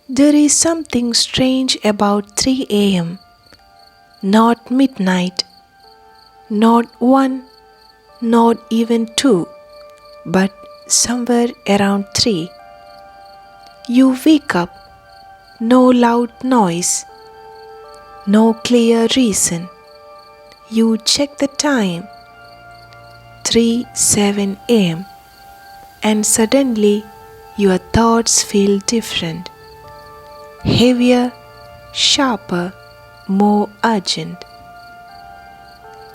There is something strange about 3 a.m. Not midnight, not 1, not even 2, but somewhere around 3. You wake up, no loud noise, no clear reason. You check the time, 3:07 a.m., and suddenly your thoughts feel different, heavier, sharper, more urgent.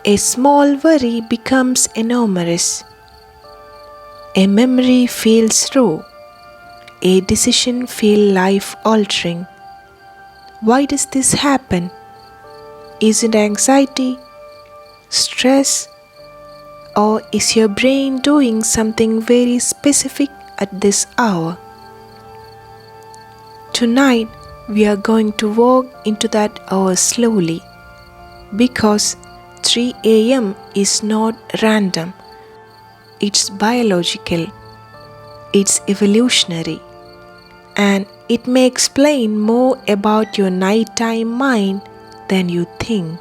A small worry becomes enormous. A memory feels raw. A decision feels life altering. Why does this happen? Is it anxiety, stress, or is your brain doing something very specific at this hour? Tonight, we are going to walk into that hour slowly because 3 a.m. is not random. It's biological, it's evolutionary, and it may explain more about your nighttime mind than you think.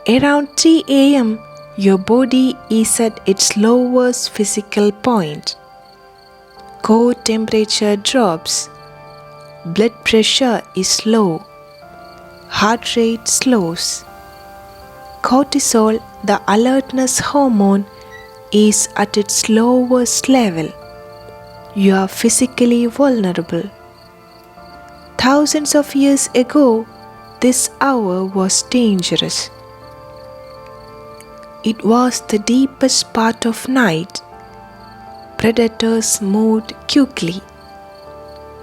Around 3 a.m., your body is at its lowest physical point. Core temperature drops, blood pressure is low, heart rate slows. Cortisol, the alertness hormone, is at its lowest level. You are physically vulnerable. Thousands of years ago, this hour was dangerous. It was the deepest part of night. Predators moved quickly.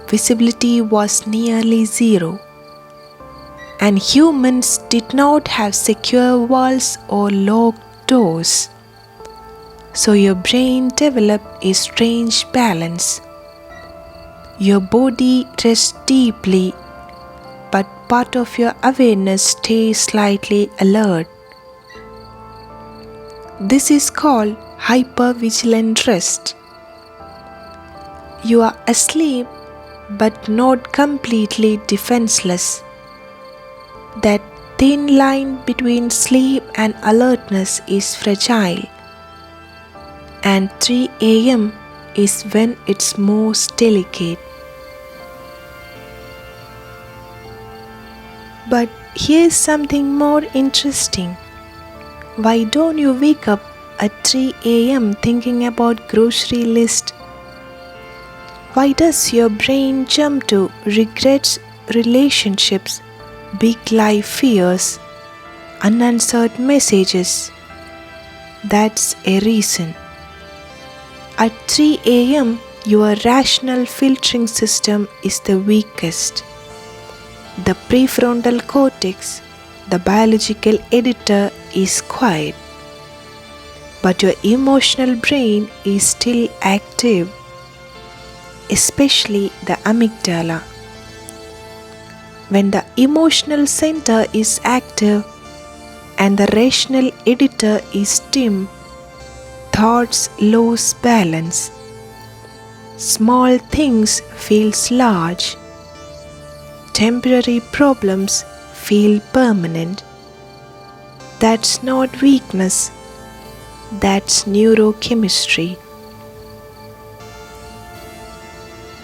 Visibility was nearly zero. And humans did not have secure walls or locked doors. So your brain developed a strange balance. Your body rests deeply, but part of your awareness stays slightly alert. This is called hypervigilant rest. You are asleep but not completely defenseless. That thin line between sleep and alertness is fragile, and 3 a.m. is when it's most delicate. But here's something more interesting. Why don't you wake up at 3 a.m. thinking about grocery list? Why does your brain jump to regrets, relationships, big life fears, unanswered messages? That's a reason. At 3 a.m., your rational filtering system is the weakest. The prefrontal cortex, the biological editor, is quiet. But your emotional brain is still active, especially the amygdala. When the emotional center is active and the rational editor is dim, thoughts lose balance. Small things feel large. Temporary problems feel permanent. That's not weakness, that's neurochemistry.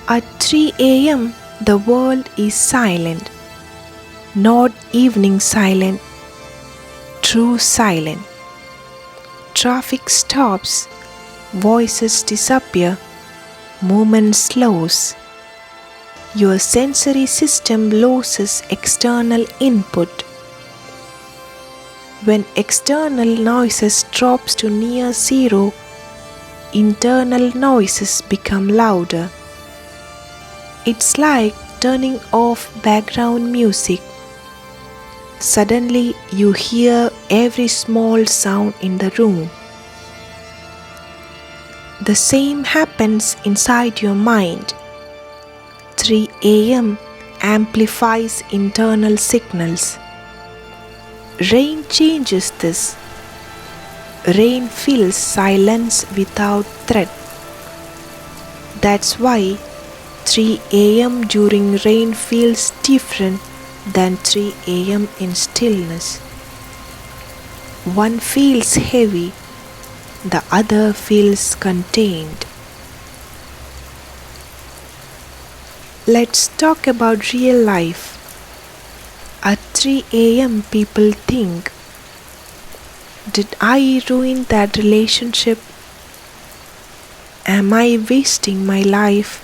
At 3 a.m., the world is silent. Not evening silent, true silent. Traffic stops, voices disappear, movement slows. Your sensory system loses external input. When external noises drops to near zero, internal noises become louder. It's like turning off background music. Suddenly you hear every small sound in the room. The same happens inside your mind. 3 a.m. amplifies internal signals. Rain changes this. Rain fills silence without threat. That's why 3 a.m. during rain feels different than 3 a.m. in stillness. One feels heavy, the other feels contained. Let's talk about real life. At 3 a.m., people think, did I ruin that relationship? Am I wasting my life?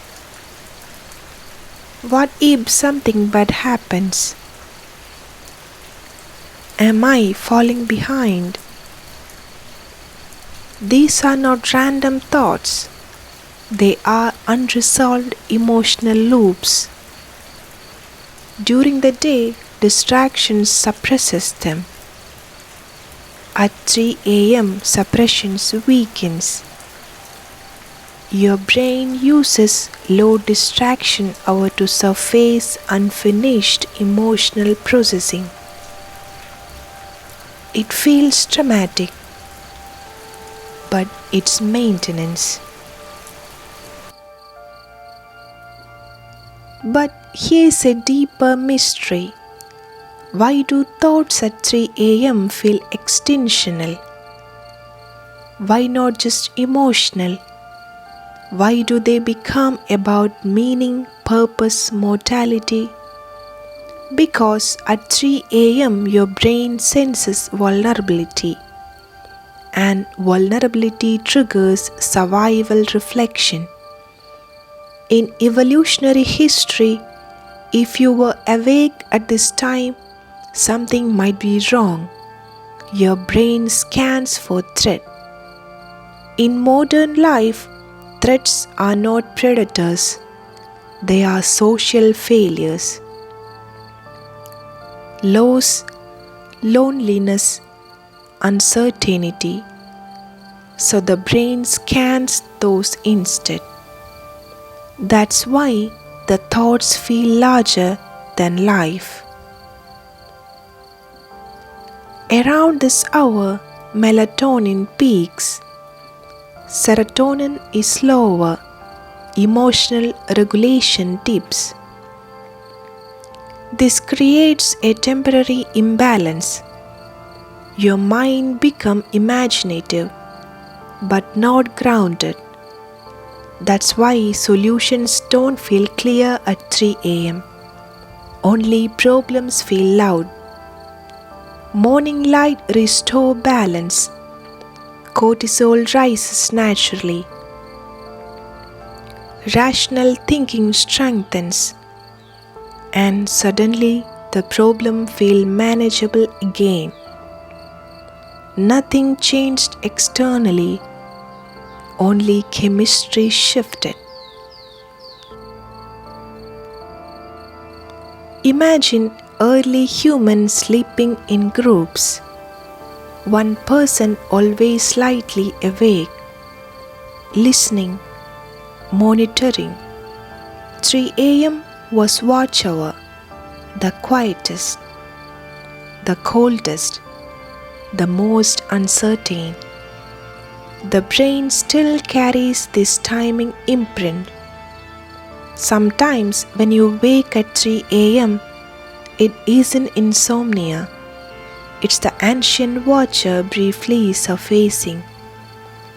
What if something bad happens? Am I falling behind? These are not random thoughts. They are unresolved emotional loops. During the day, distraction suppresses them. At 3 a.m., suppression weakens. Your brain uses low distraction hour to surface unfinished emotional processing. It feels dramatic, but it's maintenance. But here's a deeper mystery. Why do thoughts at 3 a.m. feel extensional? Why not just emotional? Why do they become about meaning, purpose, mortality? Because at 3 a.m. your brain senses vulnerability, and vulnerability triggers survival reflection. In evolutionary history, if you were awake at this time, something might be wrong. Your brain scans for threat. In modern life, threats are not predators, they are social failures. Loss, loneliness, uncertainty. So the brain scans those instead. That's why the thoughts feel larger than life. Around this hour, melatonin peaks. Serotonin is lower. Emotional regulation dips. This creates a temporary imbalance. Your mind becomes imaginative, but not grounded. That's why solutions don't feel clear at 3 a.m. Only problems feel loud. Morning light restores balance. Cortisol rises naturally. Rational thinking strengthens. And suddenly the problem feels manageable again. Nothing changed externally, only chemistry shifted. Imagine early humans sleeping in groups. One person always slightly awake, listening, monitoring. 3 a.m. was watch hour, the quietest, the coldest, the most uncertain. The brain still carries this timing imprint. Sometimes when you wake at 3 a.m., it isn't insomnia. It's the ancient watcher briefly surfacing,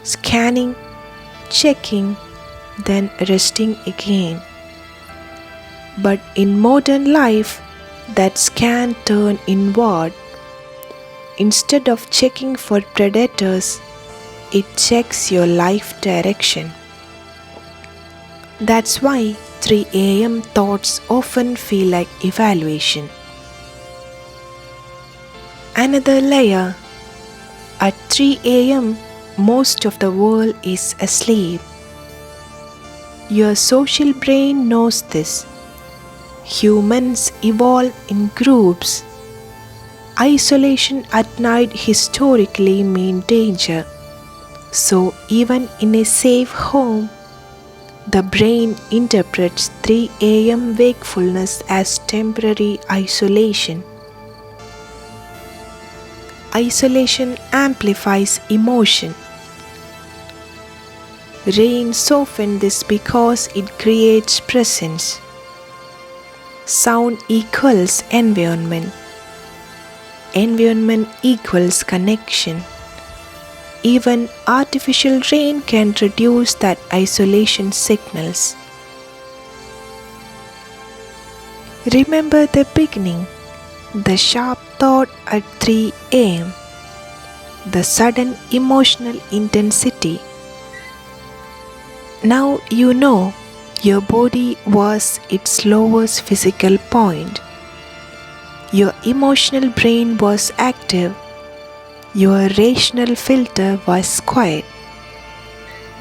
scanning, checking, then resting again. But in modern life, that scan turns inward. Instead of checking for predators, it checks your life direction. That's why 3 a.m. thoughts often feel like evaluation. Another layer. At 3 a.m., most of the world is asleep. Your social brain knows this. Humans evolve in groups. Isolation at night historically means danger. So even in a safe home, the brain interprets 3 a.m. wakefulness as temporary isolation. Isolation amplifies emotion. Rain softens this because it creates presence. Sound equals environment. Environment equals connection. Even artificial rain can reduce that isolation signals. Remember the beginning, the sharp thought at 3 a.m., the sudden emotional intensity. Now you know your body was its lowest physical point. Your emotional brain was active. Your rational filter was quiet.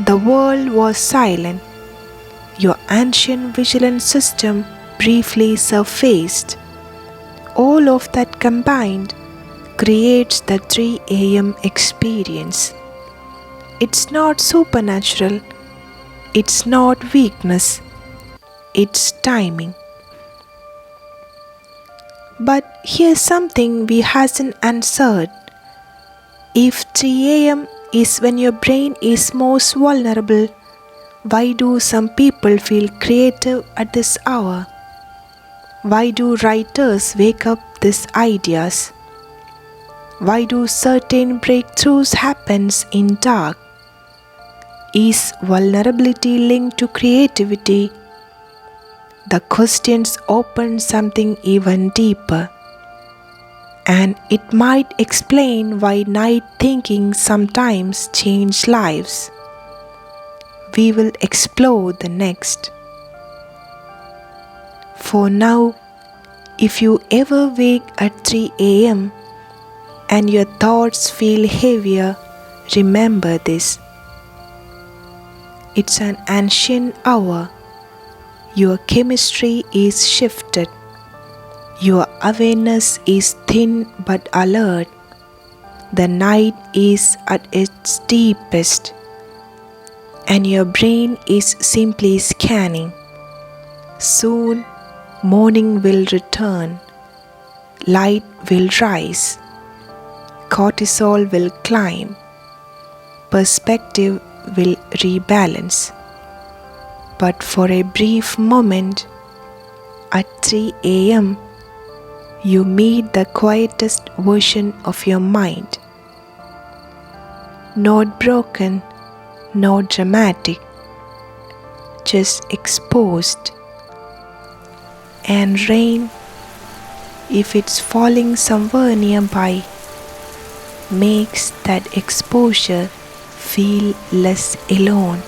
The world was silent. Your ancient vigilant system briefly surfaced. All of that combined creates the 3 a.m. experience. It's not supernatural. It's not weakness. It's timing. But here's something we hasn't answered. If 3 a.m. is when your brain is most vulnerable, why do some people feel creative at this hour? Why do writers wake up these ideas? Why do certain breakthroughs happen in dark? Is vulnerability linked to creativity? The questions open something even deeper. And it might explain why night thinking sometimes changes lives. We will explore the next. For now, if you ever wake at 3 a.m. and your thoughts feel heavier, remember this. It's an ancient hour. Your chemistry is shifted. Your awareness is thin but alert. The night is at its deepest, and your brain is simply scanning. Soon, morning will return. Light will rise. Cortisol will climb. Perspective will rebalance. But for a brief moment, at 3 a.m., you meet the quietest version of your mind. Not broken, not dramatic, just exposed. And rain, if it's falling somewhere nearby, makes that exposure feel less alone.